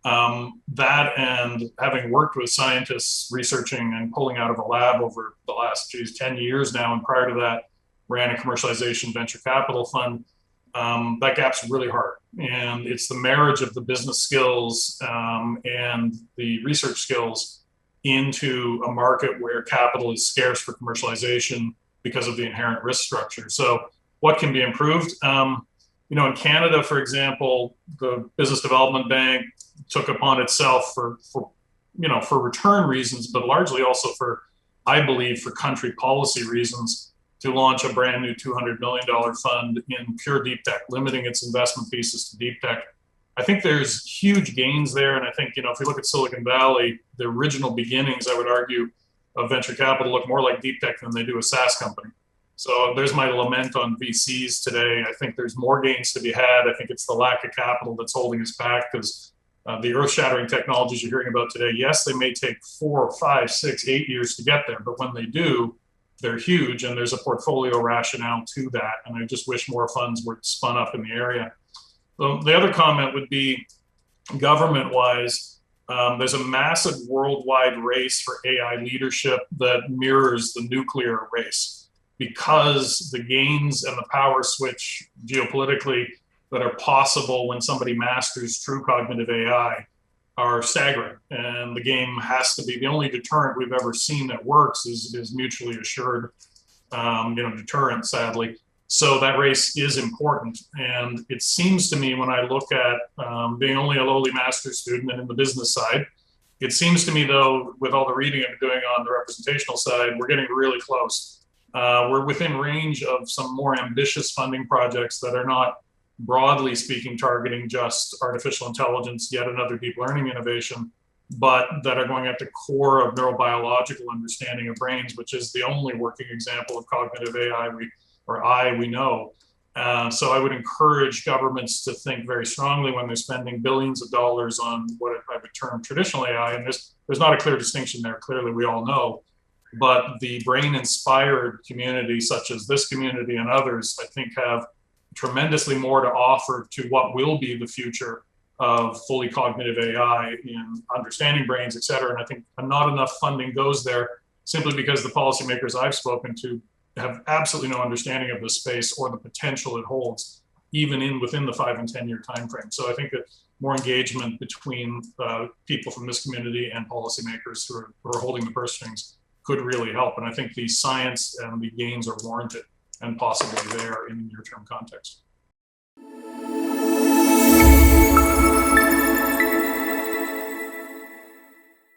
That and having worked with scientists researching and pulling out of a lab over the last 10 years now, and prior to that, ran a commercialization venture capital fund. That gap's really hard. And it's the marriage of the business skills and the research skills into a market where capital is scarce for commercialization because of the inherent risk structure. So, what can be improved? In Canada, for example, the Business Development Bank took upon itself for return reasons, but largely also for, I believe, for country policy reasons, to launch a brand new $200 million fund in pure deep tech, limiting its investment thesis to deep tech. I think there's huge gains there. And I think, if you look at Silicon Valley, the original beginnings, I would argue, of venture capital look more like deep tech than they do a SaaS company. So there's my lament on VCs today. I think there's more gains to be had. I think it's the lack of capital that's holding us back, because the earth-shattering technologies you're hearing about today, yes, they may take 4, 5, 6, 8 years to get there, but when they do, they're huge, and there's a portfolio rationale to that. And I just wish more funds were spun up in the area. The other comment would be, government-wise, there's a massive worldwide race for AI leadership that mirrors the nuclear race, because the gains and the power switch geopolitically that are possible when somebody masters true cognitive AI are staggering. And the game has to be, the only deterrent we've ever seen that works is mutually assured, deterrent, sadly. So that race is important. And it seems to me, when I look at being only a lowly master's student and in the business side, it seems to me, though, with all the reading I'm doing on the representational side, we're getting really close. We're within range of some more ambitious funding projects that are not, broadly speaking, targeting just artificial intelligence, yet another deep learning innovation, but that are going at the core of neurobiological understanding of brains, which is the only working example of cognitive AI we know. So I would encourage governments to think very strongly when they're spending billions of dollars on what I would term traditional AI. And there's not a clear distinction there, clearly, we all know. But the brain-inspired community, such as this community and others, I think have tremendously more to offer to what will be the future of fully cognitive AI in understanding brains, et cetera. And I think not enough funding goes there, simply because the policymakers I've spoken to have absolutely no understanding of the space or the potential it holds, even within the 5 and 10 year timeframe. So I think that more engagement between people from this community and policymakers who are holding the purse strings could really help. And I think the science and the gains are warranted and possibly there in the near-term context.